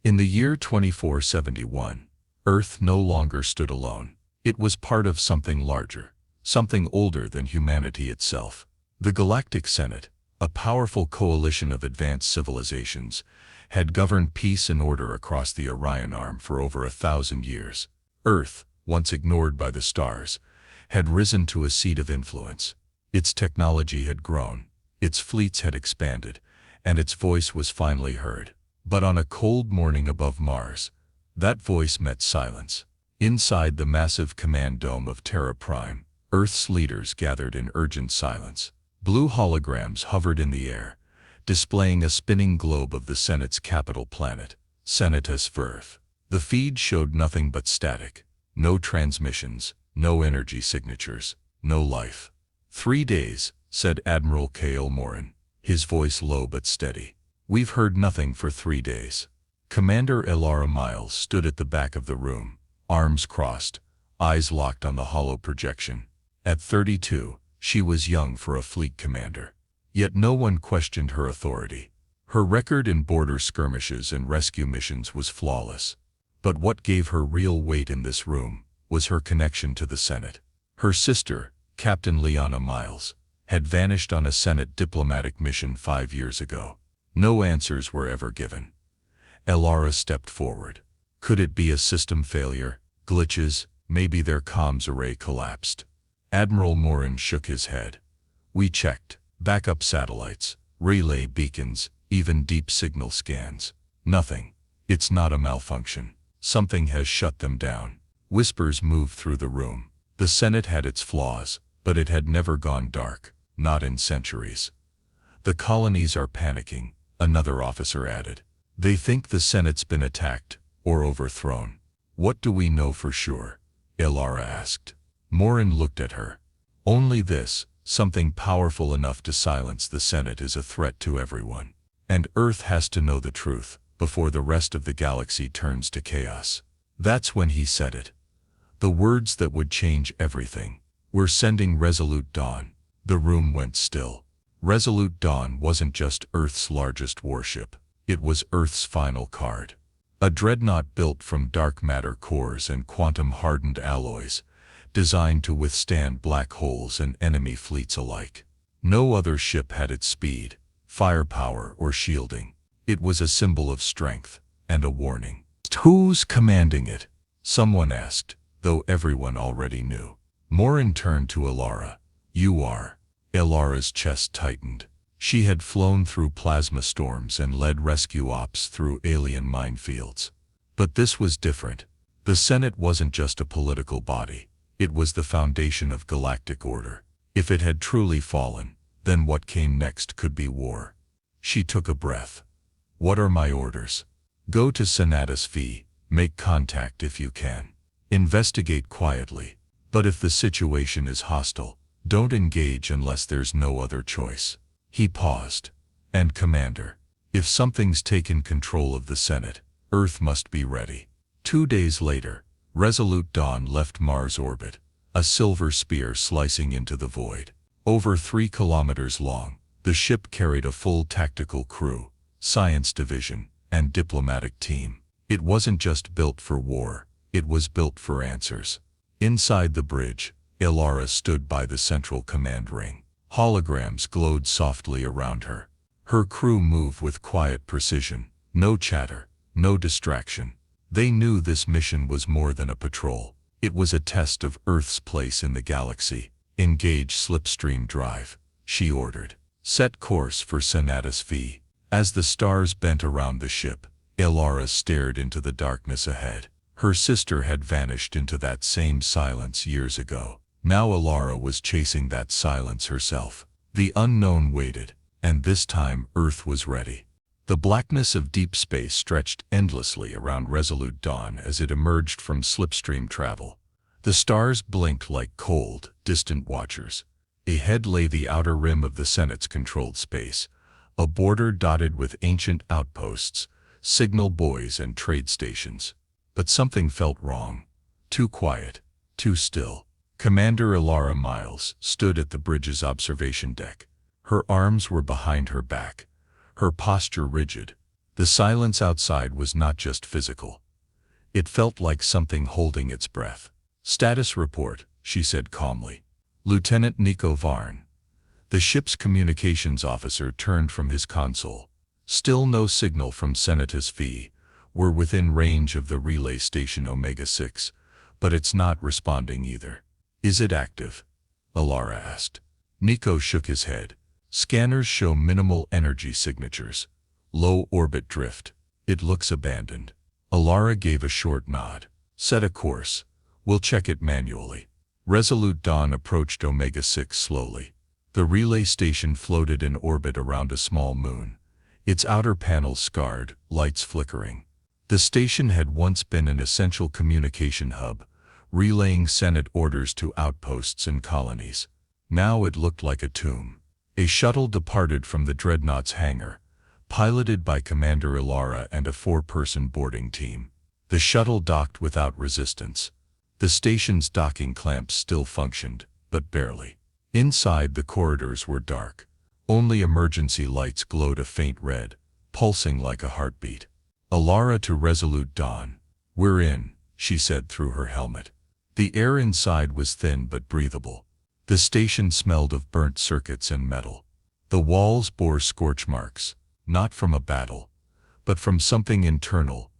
In the year 2471, Earth no longer stood alone. It was part of something larger, something older than humanity itself. The Galactic Senate, a powerful coalition of advanced civilizations, had governed peace and order across the Orion Arm for over 1,000 years. Earth, once ignored by the stars, had risen to a seat of influence. Its technology had grown, its fleets had expanded, and its voice was finally heard. But on a cold morning above Mars, that voice met silence. Inside the massive command dome of Terra Prime, Earth's leaders gathered in urgent silence. Blue holograms hovered in the air, displaying a spinning globe of the Senate's capital planet, Senatus Earth. The feed showed nothing but static. No transmissions, no energy signatures, no life. 3 days, said Admiral K.L. Morin, his voice low but steady. We've heard nothing for 3 days. Commander Elara Miles stood at the back of the room, arms crossed, eyes locked on the hollow projection. At 32, she was young for a fleet commander. Yet no one questioned her authority. Her record in border skirmishes and rescue missions was flawless. But what gave her real weight in this room was her connection to the Senate. Her sister, Captain Liana Miles, had vanished on a Senate diplomatic mission 5 years ago. No answers were ever given. Elara stepped forward. Could it be a system failure, glitches, maybe their comms array collapsed? Admiral Morin shook his head. We checked. Backup satellites, relay beacons, even deep signal scans. Nothing. It's not a malfunction. Something has shut them down. Whispers moved through the room. The Senate had its flaws, but it had never gone dark, not in centuries. The colonies are panicking, another officer added. They think the Senate's been attacked, or overthrown. What do we know for sure? Elara asked. Morin looked at her. Only this, something powerful enough to silence the Senate is a threat to everyone. And Earth has to know the truth, before the rest of the galaxy turns to chaos. That's when he said it. The words that would change everything. We're sending Resolute Dawn. The room went still. Resolute Dawn wasn't just Earth's largest warship. It was Earth's final card. A dreadnought built from dark matter cores and quantum-hardened alloys, designed to withstand black holes and enemy fleets alike. No other ship had its speed, firepower, or shielding. It was a symbol of strength, and a warning. Who's commanding it? Someone asked, though everyone already knew. Morin turned to Elara. You are. Elara's chest tightened. She had flown through plasma storms and led rescue ops through alien minefields. But this was different. The Senate wasn't just a political body. It was the foundation of galactic order. If it had truly fallen, then what came next could be war. She took a breath. What are my orders? Go to Senatus V, make contact if you can. Investigate quietly. But if the situation is hostile, don't engage unless there's no other choice. He paused. And Commander, if something's taken control of the Senate, Earth must be ready. 2 days later, Resolute Dawn left Mars orbit, a silver spear slicing into the void. Over 3 kilometers long, the ship carried a full tactical crew, science division, and diplomatic team. It wasn't just built for war, it was built for answers. Inside the bridge, Elara stood by the central command ring. Holograms glowed softly around her. Her crew moved with quiet precision, no chatter, no distraction. They knew this mission was more than a patrol. It was a test of Earth's place in the galaxy. Engage slipstream drive, she ordered. Set course for Senatus V. As the stars bent around the ship, Elara stared into the darkness ahead. Her sister had vanished into that same silence years ago. Now Elara was chasing that silence herself. The unknown waited, and this time Earth was ready. The blackness of deep space stretched endlessly around Resolute Dawn as it emerged from slipstream travel. The stars blinked like cold, distant watchers. Ahead lay the outer rim of the Senate's controlled space, a border dotted with ancient outposts, signal buoys, and trade stations. But something felt wrong. Too quiet, too still. Commander Elara Miles stood at the bridge's observation deck. Her arms were behind her back, her posture rigid, The silence outside was not just physical. It felt like something holding its breath. "Status report," she said calmly. "Lieutenant Nico Varn." The ship's communications officer turned from his console. "Still no signal from Senatus V. We're within range of the relay station Omega-6, but it's not responding either." "Is it active?" Alara asked. Nico shook his head. "Scanners show minimal energy signatures. Low orbit drift. It looks abandoned." Alara gave a short nod. "Set a course. We'll check it manually." Resolute Dawn approached Omega-6 slowly. The relay station floated in orbit around a small moon, its outer panels scarred, lights flickering. The station had once been an essential communication hub, relaying Senate orders to outposts and colonies. Now it looked like a tomb. A shuttle departed from the Dreadnought's hangar, piloted by Commander Alara and a 4-person boarding team. The shuttle docked without resistance. The station's docking clamps still functioned, but barely. Inside, the corridors were dark. Only emergency lights glowed a faint red, pulsing like a heartbeat. Alara to Resolute Dawn. "We're in," she said through her helmet. The air inside was thin but breathable. The station smelled of burnt circuits and metal. The walls bore scorch marks, not from a battle, but from something internal,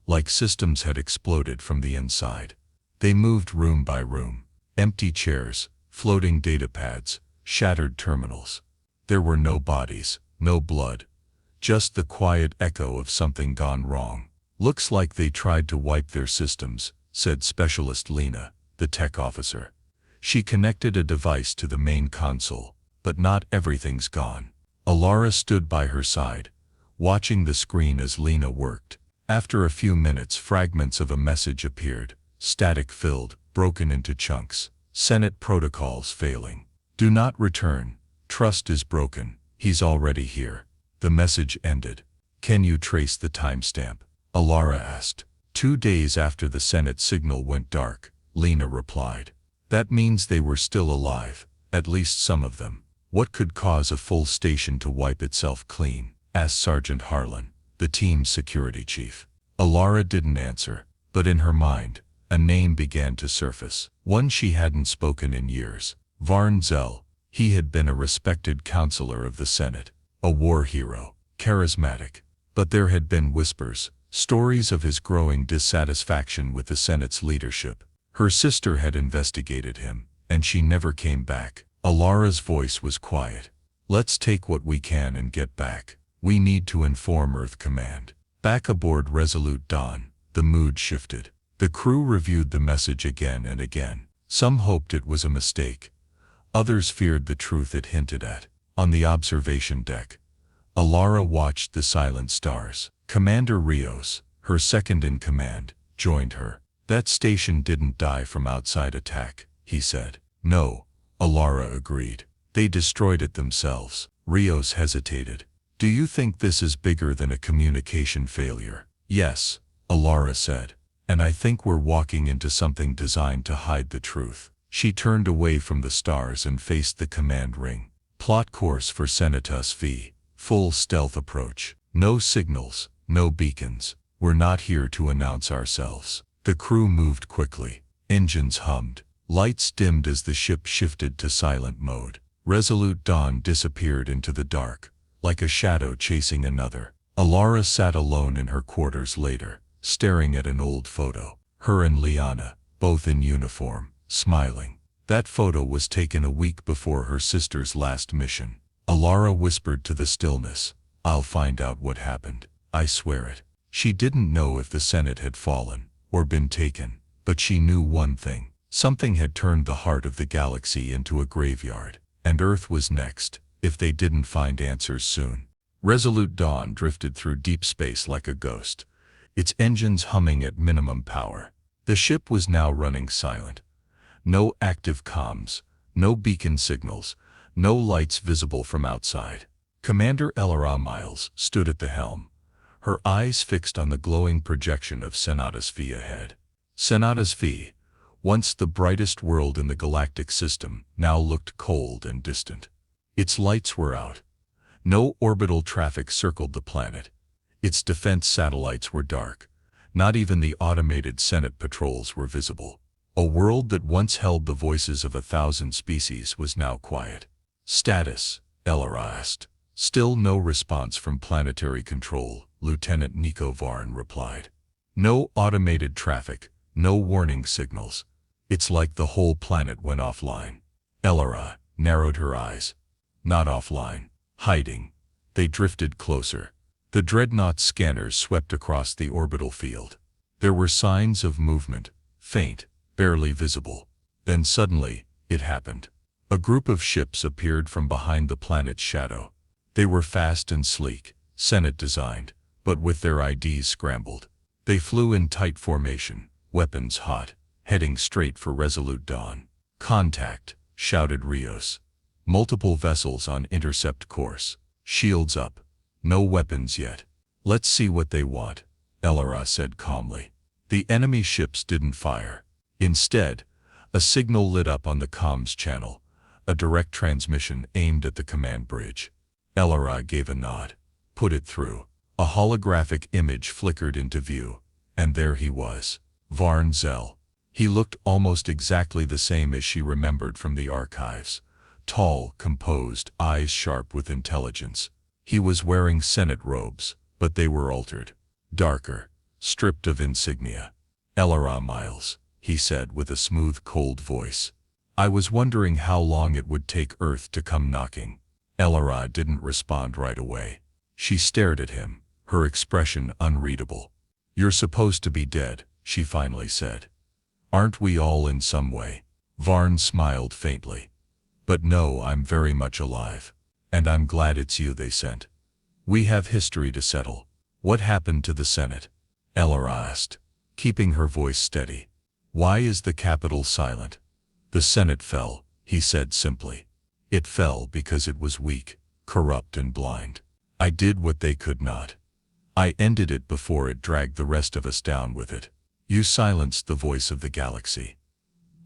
like systems had exploded from the inside. They moved room by room. Empty chairs, floating datapads, shattered terminals. There were no bodies, no blood, just the quiet echo of something gone wrong. "Looks like they tried to wipe their systems," said Specialist Lena, the tech officer. She connected a device to the main console, but not everything's gone. Alara stood by her side, watching the screen as Lena worked. After a few minutes, fragments of a message appeared, static-filled, broken into chunks. "Senate protocols failing. Do not return. Trust is broken. He's already here." The message ended. "Can you trace the timestamp?" Alara asked. 2 days after the Senate signal went dark," Lena replied. "That means they were still alive, at least some of them." "What could cause a full station to wipe itself clean?" asked Sergeant Harlan, the team's security chief. Alara didn't answer, but in her mind, a name began to surface, one she hadn't spoken in years. Varn Zell. He had been a respected counselor of the Senate, a war hero, charismatic. But there had been whispers, stories of his growing dissatisfaction with the Senate's leadership. Her sister had investigated him, and she never came back. Alara's voice was quiet. "Let's take what we can and get back. We need to inform Earth Command." Back aboard Resolute Dawn, the mood shifted. The crew reviewed the message again and again. Some hoped it was a mistake. Others feared the truth it hinted at. On the observation deck, Alara watched the silent stars. Commander Rios, her second-in-command, joined her. "That station didn't die from outside attack," he said. "No," Alara agreed. "They destroyed it themselves." Rios hesitated. "Do you think this is bigger than a communication failure?" "Yes," Alara said. "And I think we're walking into something designed to hide the truth." She turned away from the stars and faced the command ring. "Plot course for Senatus V. Full stealth approach. No signals, no beacons. We're not here to announce ourselves." The crew moved quickly. Engines hummed. Lights dimmed as the ship shifted to silent mode. Resolute Dawn disappeared into the dark, like a shadow chasing another. Alara sat alone in her quarters later, staring at an old photo. Her and Liana, both in uniform, smiling. That photo was taken a week before her sister's last mission. Alara whispered to the stillness, "I'll find out what happened. I swear it." She didn't know if the Senate had fallen, or been taken, but she knew one thing. Something had turned the heart of the galaxy into a graveyard, and Earth was next, if they didn't find answers soon. Resolute Dawn drifted through deep space like a ghost, its engines humming at minimum power. The ship was now running silent. No active comms, no beacon signals, no lights visible from outside. Commander Elora Miles stood at the helm, her eyes fixed on the glowing projection of Senatus V ahead. Senatus V, once the brightest world in the galactic system, now looked cold and distant. Its lights were out. No orbital traffic circled the planet. Its defense satellites were dark. Not even the automated Senate patrols were visible. A world that once held the voices of 1,000 species was now quiet. Status, Elora asked. Still no response from planetary control, Lieutenant Nico Varn replied. No automated traffic, no warning signals. It's like the whole planet went offline. Elora narrowed her eyes. Not offline. Hiding. They drifted closer. The Dreadnought scanners swept across the orbital field. There were signs of movement, faint, barely visible. Then suddenly, it happened. A group of ships appeared from behind the planet's shadow. They were fast and sleek, Senate-designed, but with their IDs scrambled. They flew in tight formation, weapons hot, heading straight for Resolute Dawn. Contact, shouted Rios. Multiple vessels on intercept course. Shields up. No weapons yet. Let's see what they want, Elora said calmly. The enemy ships didn't fire. Instead, a signal lit up on the comms channel, a direct transmission aimed at the command bridge. Elora gave a nod. Put it through. A holographic image flickered into view, and there he was, Varn Zell. He looked almost exactly the same as she remembered from the archives. Tall, composed, eyes sharp with intelligence. He was wearing Senate robes, but they were altered. Darker, stripped of insignia. Elora Miles, he said with a smooth, cold voice. I was wondering how long it would take Earth to come knocking. Elora didn't respond right away. She stared at him, her expression unreadable. You're supposed to be dead, she finally said. Aren't we all in some way? Varn smiled faintly. But no, I'm very much alive. And I'm glad it's you they sent. We have history to settle. What happened to the Senate? Elora asked, keeping her voice steady. Why is the Capitol silent? The Senate fell, he said simply. It fell because it was weak, corrupt and blind. I did what they could not. I ended it before it dragged the rest of us down with it. You silenced the voice of the galaxy.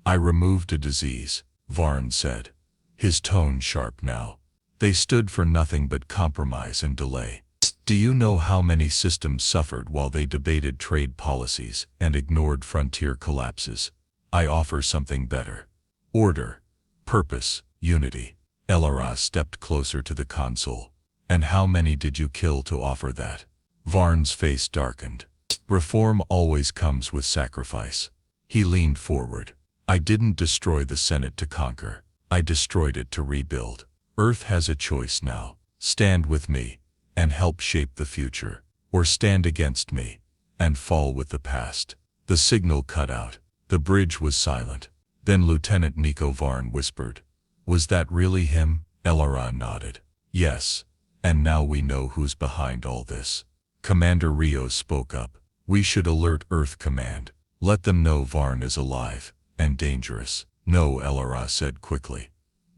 I removed a disease, Varn said, his tone sharp now. They stood for nothing but compromise and delay. Do you know how many systems suffered while they debated trade policies and ignored frontier collapses? I offer something better. Order, purpose, unity. Elora stepped closer to the console. And how many did you kill to offer that? Varn's face darkened. Reform always comes with sacrifice. He leaned forward. I didn't destroy the Senate to conquer. I destroyed it to rebuild. Earth has a choice now. Stand with me and help shape the future, or stand against me and fall with the past. The signal cut out. The bridge was silent. Then Lieutenant Nico Varn whispered. Was that really him? Elora nodded. Yes. And now we know who's behind all this. Commander Rios spoke up. We should alert Earth Command. Let them know Varn is alive and dangerous. No, Elora said quickly.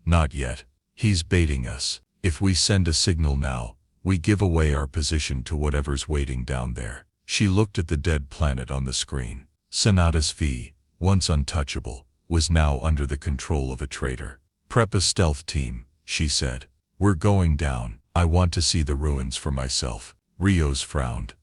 Not yet. He's baiting us. If we send a signal now, we give away our position to whatever's waiting down there. She looked at the dead planet on the screen. Senatus V, once untouchable, was now under the control of a traitor. Prep a stealth team, she said. We're going down. I want to see the ruins for myself. Rios frowned.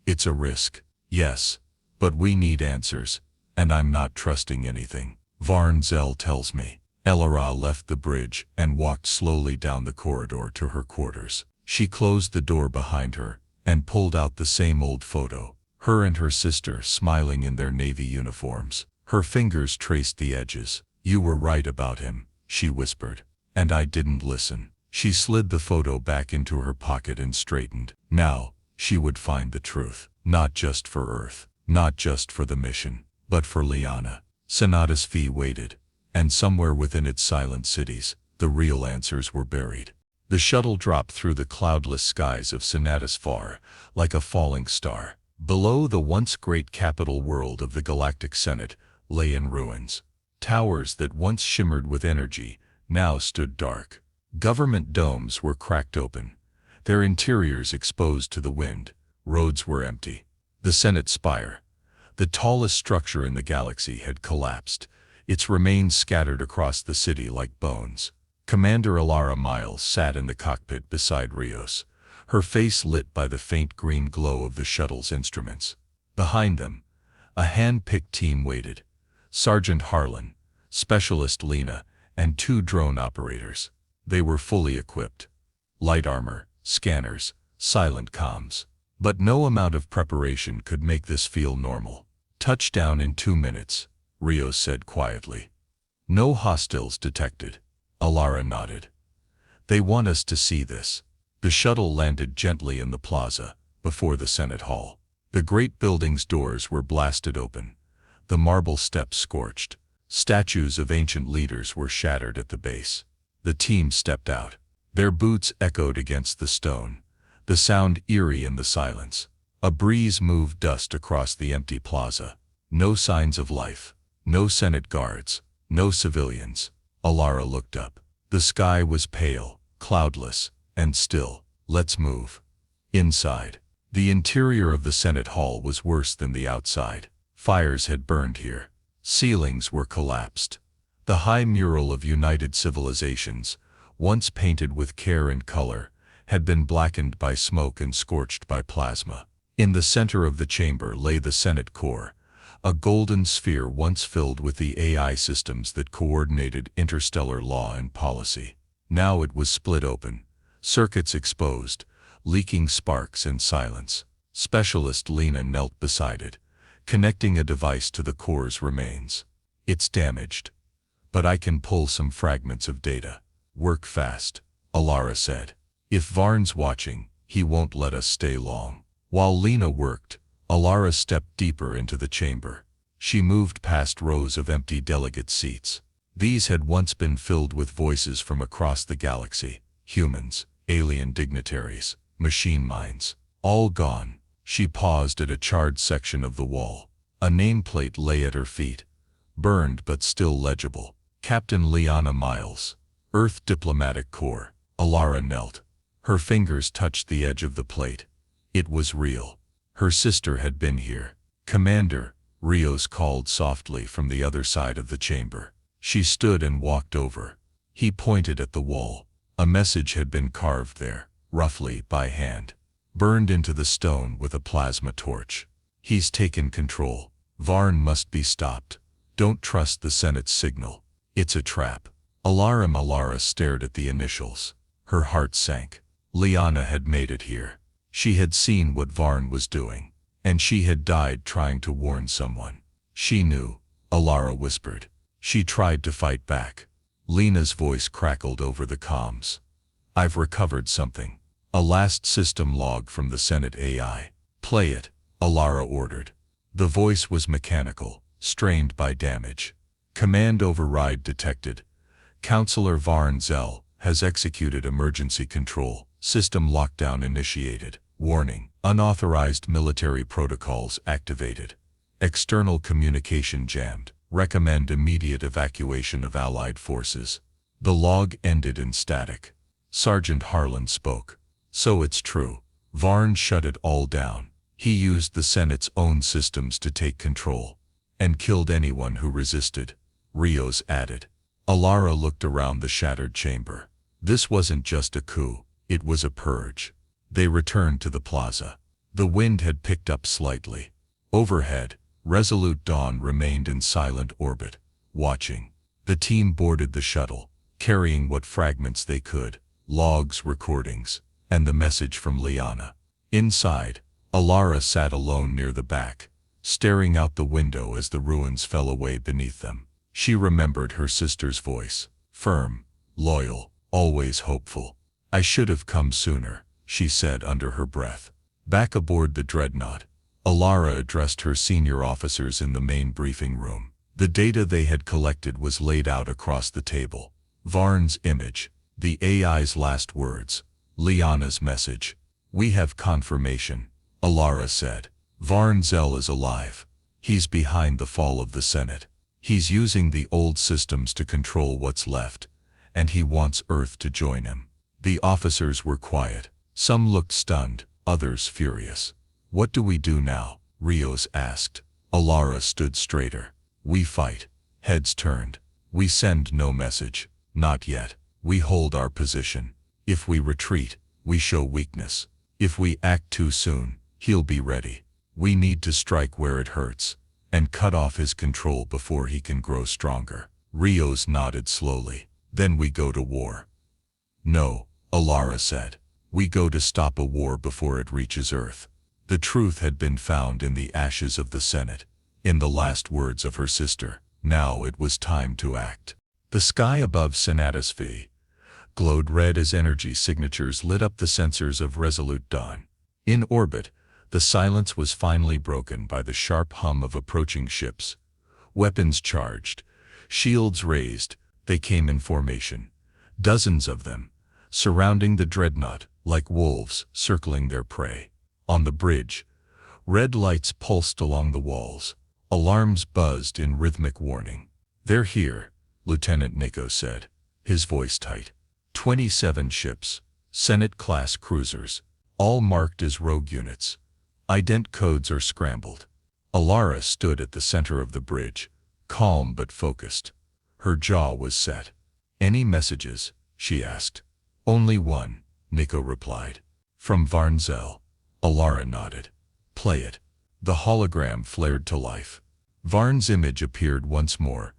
It's a risk. Yes. But we need answers. And I'm not trusting anything. Varn Zell tells me. Elora left the bridge and walked slowly down the corridor to her quarters. She closed the door behind her and pulled out the same old photo. Her and her sister smiling in their Navy uniforms. Her fingers traced the edges. You were right about him, she whispered. And I didn't listen. She slid the photo back into her pocket and straightened. Now, she would find the truth. Not just for Earth. Not just for the mission. But for Liana. Senatus V waited. And somewhere within its silent cities, the real answers were buried. The shuttle dropped through the cloudless skies of Senatus far, like a falling star. Below, the once great capital world of the Galactic Senate lay in ruins. Towers that once shimmered with energy now stood dark. Government domes were cracked open, their interiors exposed to the wind. Roads were empty. The Senate spire, the tallest structure in the galaxy, had collapsed, its remains scattered across the city like bones. Commander Elora Miles sat in the cockpit beside Rios, her face lit by the faint green glow of the shuttle's instruments. Behind them, a hand-picked team waited. Sergeant Harlan, Specialist Lena, and 2 drone operators. They were fully equipped. Light armor, scanners, silent comms. But no amount of preparation could make this feel normal. Touchdown in 2 minutes, Rios said quietly. No hostiles detected. Alara nodded. They want us to see this. The shuttle landed gently in the plaza, before the Senate Hall. The great building's doors were blasted open. The marble steps scorched. Statues of ancient leaders were shattered at the base. The team stepped out. Their boots echoed against the stone, the sound eerie in the silence. A breeze moved dust across the empty plaza. No signs of life. No Senate guards. No civilians. Alara looked up. The sky was pale, cloudless, and still. Let's move. Inside. The interior of the Senate Hall was worse than the outside. Fires had burned here. Ceilings were collapsed. The high mural of United Civilizations, once painted with care and color, had been blackened by smoke and scorched by plasma. In the center of the chamber lay the Senate core, a golden sphere once filled with the AI systems that coordinated interstellar law and policy. Now it was split open, circuits exposed, leaking sparks and silence. Specialist Lena knelt beside it, connecting a device to the core's remains. It's damaged, but I can pull some fragments of data. Work fast, Alara said. If Varn's watching, he won't let us stay long. While Lena worked, Alara stepped deeper into the chamber. She moved past rows of empty delegate seats. These had once been filled with voices from across the galaxy. Humans, alien dignitaries, machine minds. All gone. She paused at a charred section of the wall. A nameplate lay at her feet, burned but still legible. Captain Liana Miles, Earth Diplomatic Corps. Alara knelt. Her fingers touched the edge of the plate. It was real. Her sister had been here. Commander, Rios called softly from the other side of the chamber. She stood and walked over. He pointed at the wall. A message had been carved there, roughly by hand, burned into the stone with a plasma torch. He's taken control. Varn must be stopped. Don't trust the Senate's signal. It's a trap. Alara stared at the initials. Her heart sank. Liana had made it here. She had seen what Varn was doing, and she had died trying to warn someone. She knew, Alara whispered. She tried to fight back. Lena's voice crackled over the comms. I've recovered something. A last system log from the Senate AI. Play it, Alara ordered. The voice was mechanical, strained by damage. Command override detected. Counselor Varn Zell has executed emergency control. System lockdown initiated. Warning, unauthorized military protocols activated. External communication jammed. Recommend immediate evacuation of Allied forces. The log ended in static. Sergeant Harlan spoke. So it's true. Varn shut it all down. He used the Senate's own systems to take control, and killed anyone who resisted, Rios added. Alara looked around the shattered chamber. This wasn't just a coup, it was a purge. They returned to the plaza. The wind had picked up slightly. Overhead, Resolute Dawn remained in silent orbit, watching. The team boarded the shuttle, carrying what fragments they could, logs, recordings, and the message from Liana. Inside, Alara sat alone near the back, staring out the window as the ruins fell away beneath them. She remembered her sister's voice, firm, loyal, always hopeful. I should have come sooner, she said under her breath. Back aboard the Dreadnought, Alara addressed her senior officers in the main briefing room. The data they had collected was laid out across the table. Varn's image, the AI's last words, Liana's message. We have confirmation, Alara said. Varn Zell is alive. He's behind the fall of the Senate. He's using the old systems to control what's left, and he wants Earth to join him. The officers were quiet. Some looked stunned, others furious. What do we do now? Rios asked. Alara stood straighter. We fight. Heads turned. We send no message. Not yet. We hold our position. If we retreat, we show weakness. If we act too soon, he'll be ready. We need to strike where it hurts and cut off his control before he can grow stronger. Rios nodded slowly. Then we go to war. No, Alara said. We go to stop a war before it reaches Earth. The truth had been found in the ashes of the Senate, in the last words of her sister. Now it was time to act. The sky above Senatus V glowed red as energy signatures lit up the sensors of Resolute Dawn. In orbit, the silence was finally broken by the sharp hum of approaching ships. Weapons charged, shields raised, they came in formation. Dozens of them, surrounding the Dreadnought, like wolves circling their prey. On the bridge, red lights pulsed along the walls. Alarms buzzed in rhythmic warning. They're here, Lieutenant Nico said, his voice tight. 27 ships, Senate-class cruisers, all marked as rogue units. Ident codes are scrambled. Alara stood at the center of the bridge, calm but focused. Her jaw was set. Any messages? She asked. Only one, Nico replied. From Varnzel. Alara nodded. Play it. The hologram flared to life. Varn's image appeared once more,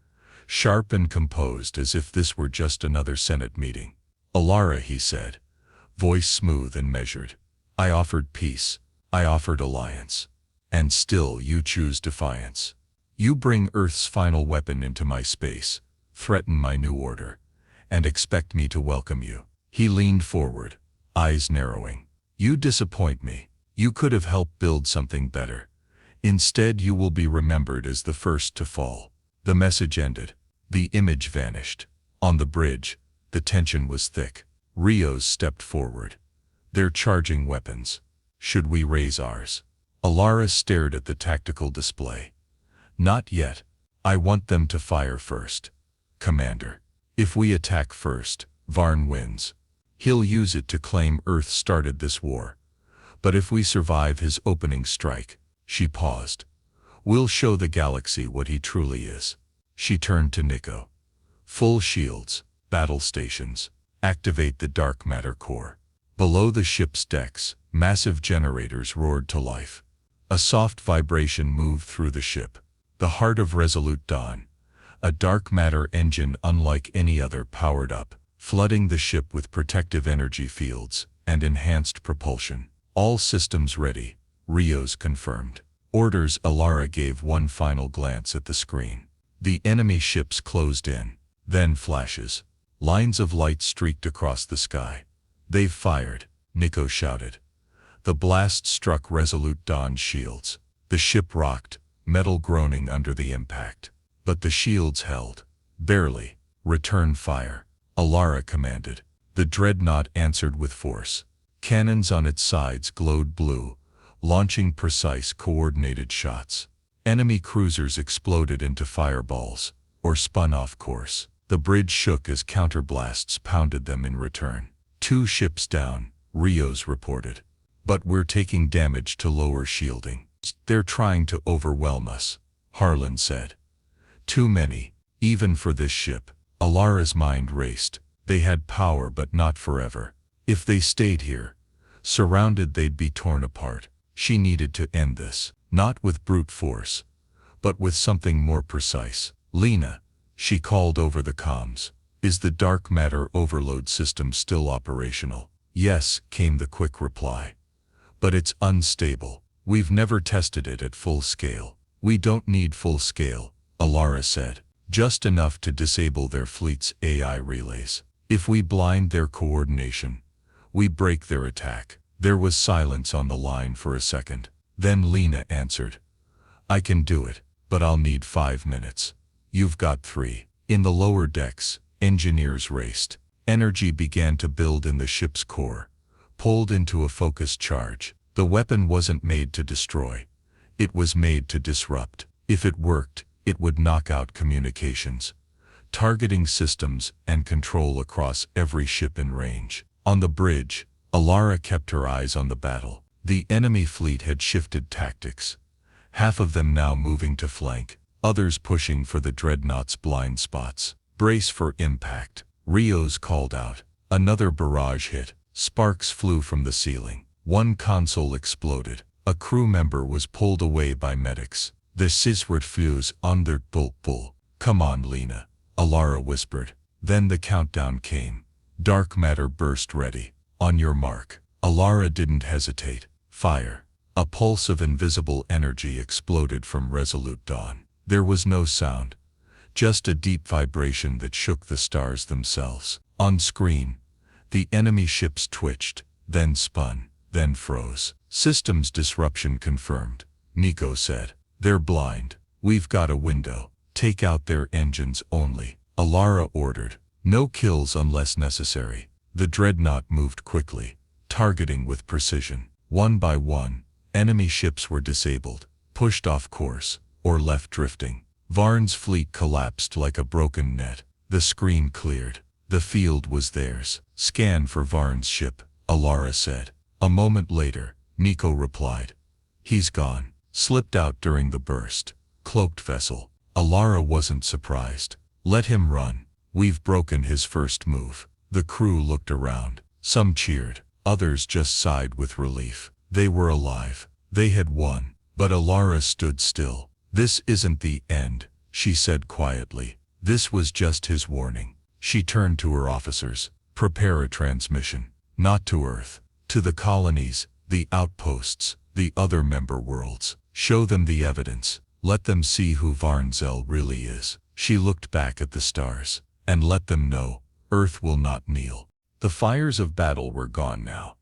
sharp and composed as if this were just another Senate meeting. Alara, he said, voice smooth and measured. I offered peace. I offered alliance. And still you choose defiance. You bring Earth's final weapon into my space, threaten my new order, and expect me to welcome you. He leaned forward, eyes narrowing. You disappoint me. You could have helped build something better. Instead, you will be remembered as the first to fall. The message ended. The image vanished. On the bridge, the tension was thick. Rios stepped forward. They're charging weapons. Should we raise ours? Alara stared at the tactical display. Not yet. I want them to fire first. Commander. If we attack first, Varn wins. He'll use it to claim Earth started this war. But if we survive his opening strike, she paused. We'll show the galaxy what he truly is. She turned to Nico. Full shields, battle stations, activate the dark matter core. Below the ship's decks, massive generators roared to life. A soft vibration moved through the ship. The heart of Resolute Dawn, a dark matter engine unlike any other, powered up, flooding the ship with protective energy fields and enhanced propulsion. All systems ready, Rios confirmed. Orders. Alara gave one final glance at the screen. The enemy ships closed in. Then flashes. Lines of light streaked across the sky. They've fired, Nico shouted. The blast struck Resolute Dawn's shields. The ship rocked, metal groaning under the impact. But the shields held. Barely. Return fire, Alara commanded. The Dreadnought answered with force. Cannons on its sides glowed blue, launching precise, coordinated shots. Enemy cruisers exploded into fireballs, or spun off course. The bridge shook as counterblasts pounded them in return. 2 ships down, Rios reported. But we're taking damage to lower shielding. They're trying to overwhelm us, Harlan said. Too many, even for this ship. Alara's mind raced. They had power but not forever. If they stayed here, surrounded, they'd be torn apart. She needed to end this, not with brute force, but with something more precise. Lena, she called over the comms. Is the dark matter overload system still operational? Yes, came the quick reply. But it's unstable. We've never tested it at full scale. We don't need full scale, Alara said. Just enough to disable their fleet's AI relays. If we blind their coordination, we break their attack. There was silence on the line for a second. Then Lena answered. I can do it, but I'll need 5 minutes. You've got 3. In the lower decks, engineers raced. Energy began to build in the ship's core, pulled into a focused charge. The weapon wasn't made to destroy. It was made to disrupt. If it worked, it would knock out communications, targeting systems and control across every ship in range. On the bridge, Alara kept her eyes on the battle. The enemy fleet had shifted tactics, half of them now moving to flank, others pushing for the Dreadnought's blind spots. Brace for impact, Rios called out. Another barrage hit. Sparks flew from the ceiling. One console exploded. A crew member was pulled away by medics. The Siswert fuse on their bull. Come on, Lena, Alara whispered. Then the countdown came. Dark matter burst ready. On your mark. Alara didn't hesitate. Fire. A pulse of invisible energy exploded from Resolute Dawn. There was no sound, just a deep vibration that shook the stars themselves. On screen, the enemy ships twitched, then spun, then froze. Systems disruption confirmed, Nico said. They're blind. We've got a window. Take out their engines only, Alara ordered. No kills unless necessary. The Dreadnought moved quickly, targeting with precision. One by one, enemy ships were disabled, pushed off course, or left drifting. Varn's fleet collapsed like a broken net. The screen cleared. The field was theirs. Scan for Varn's ship, Alara said. A moment later, Nico replied. He's gone. Slipped out during the burst. Cloaked vessel. Alara wasn't surprised. Let him run. We've broken his first move. The crew looked around. Some cheered. Others just sighed with relief. They were alive. They had won. But Alara stood still. This isn't the end, she said quietly. This was just his warning. She turned to her officers. Prepare a transmission. Not to Earth. To the colonies, the outposts, the other member worlds. Show them the evidence. Let them see who Varnzel really is. She looked back at the stars. And let them know, Earth will not kneel. The fires of battle were gone now.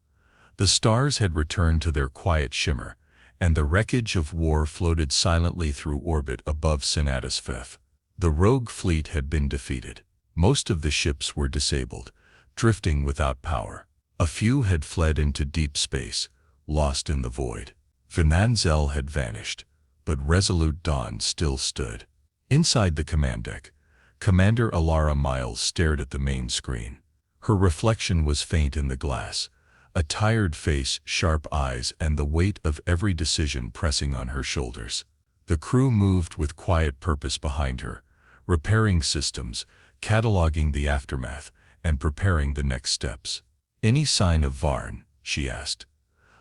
The stars had returned to their quiet shimmer, and the wreckage of war floated silently through orbit above Sinatus V. The rogue fleet had been defeated. Most of the ships were disabled, drifting without power. A few had fled into deep space, lost in the void. Venanzel had vanished, but Resolute Dawn still stood. Inside the command deck, Commander Alara Miles stared at the main screen. Her reflection was faint in the glass, a tired face, sharp eyes, and the weight of every decision pressing on her shoulders. The crew moved with quiet purpose behind her, repairing systems, cataloging the aftermath, and preparing the next steps. Any sign of Varn? She asked.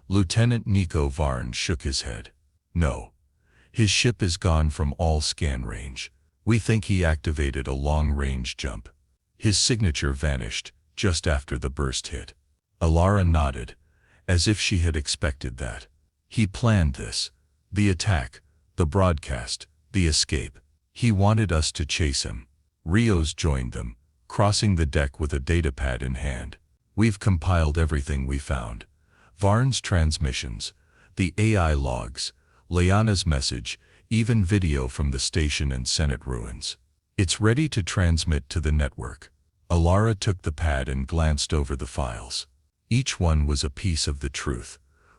Lieutenant Nico Varn shook his head. No. His ship is gone from all scan range. We think he activated a long-range jump. His signature vanished just after the burst hit. Alara nodded, as if she had expected that. He planned this. The attack, the broadcast, the escape. He wanted us to chase him. Rios joined them, crossing the deck with a datapad in hand. We've compiled everything we found. Varn's transmissions, the AI logs, Leanna's message, even video from the station and Senate ruins. It's ready to transmit to the network. Alara took the pad and glanced over the files. Each one was a piece of the truth,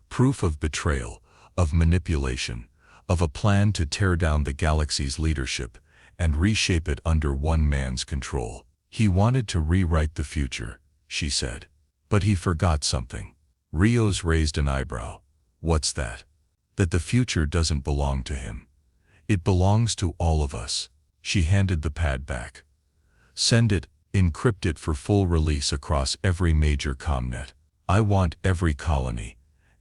proof of betrayal, of manipulation, of a plan to tear down the galaxy's leadership and reshape it under one man's control. He wanted to rewrite the future, she said. But he forgot something. Rios raised an eyebrow. What's that? That the future doesn't belong to him. It belongs to all of us. She handed the pad back. Send it, encrypt it for full release across every major comnet. I want every colony,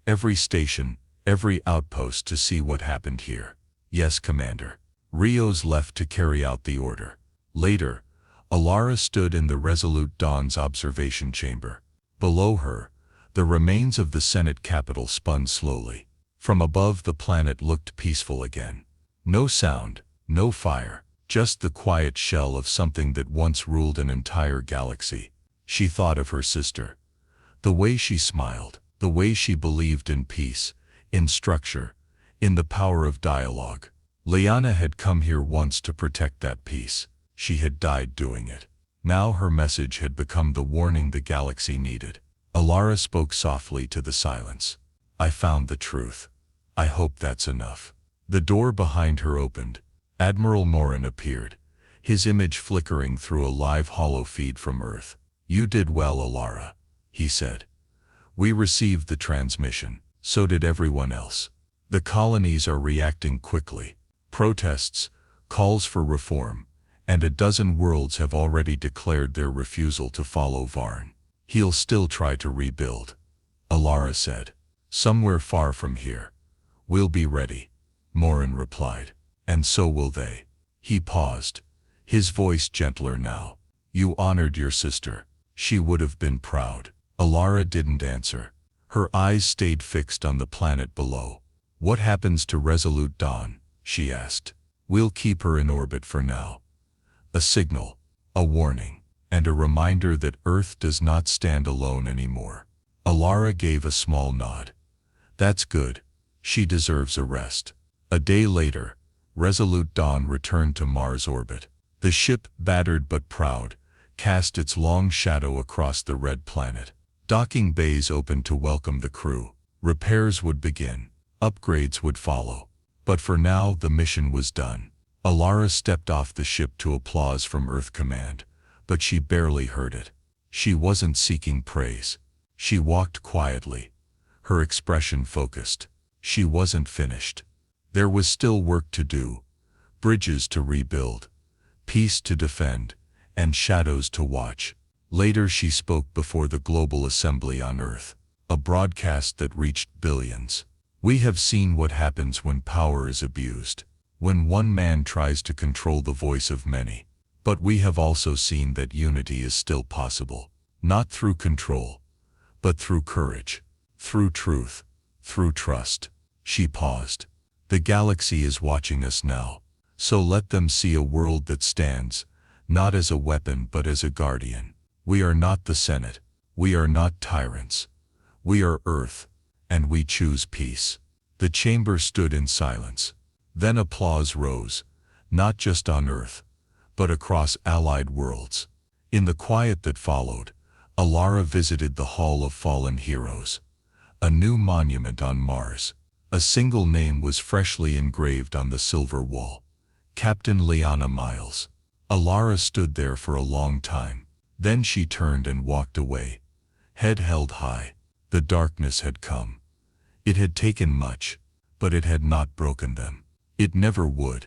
every station, every outpost to see what happened here. Yes, Commander. Rios left to carry out the order. Later, Alara stood in the Resolute Dawn's observation chamber. Below her, the remains of the Senate Capitol spun slowly. From above, the planet looked peaceful again. No sound, no fire, just the quiet shell of something that once ruled an entire galaxy. She thought of her sister. The way she smiled, the way she believed in peace, in structure, in the power of dialogue. Leanna had come here once to protect that peace. She had died doing it. Now her message had become the warning the galaxy needed. Alara spoke softly to the silence. I found the truth. I hope that's enough. The door behind her opened. Admiral Morin appeared, his image flickering through a live holo feed from Earth. You did well, Alara, he said. We received the transmission. So did everyone else. The colonies are reacting quickly. Protests, calls for reform, and a dozen worlds have already declared their refusal to follow Varn. He'll still try to rebuild, Alara said. Somewhere far from here. We'll be ready, Morin replied. And so will they. He paused, his voice gentler now. You honored your sister. She would have been proud. Alara didn't answer. Her eyes stayed fixed on the planet below. What happens to Resolute Dawn? She asked. We'll keep her in orbit for now. A signal, a warning, and a reminder that Earth does not stand alone anymore. Alara gave a small nod. That's good. She deserves a rest. A day later, Resolute Dawn returned to Mars orbit. The ship, battered but proud, cast its long shadow across the red planet. Docking bays opened to welcome the crew. Repairs would begin. Upgrades would follow. But for now, the mission was done. Alara stepped off the ship to applause from Earth Command, but she barely heard it. She wasn't seeking praise. She walked quietly, her expression focused. She wasn't finished. There was still work to do, bridges to rebuild, peace to defend, and shadows to watch. Later she spoke before the Global Assembly on Earth, a broadcast that reached billions. We have seen what happens when power is abused, when one man tries to control the voice of many. But we have also seen that unity is still possible, not through control, but through courage, through truth, through trust. She paused. The galaxy is watching us now, so let them see a world that stands, not as a weapon but as a guardian. We are not the Senate. We are not tyrants. We are Earth, and we choose peace. The chamber stood in silence. Then applause rose, not just on Earth, but across allied worlds. In the quiet that followed, Alara visited the Hall of Fallen Heroes, a new monument on Mars. A single name was freshly engraved on the silver wall: Captain Liana Miles. Alara stood there for a long time. Then she turned and walked away, head held high. The darkness had come. It had taken much, but it had not broken them. It never would.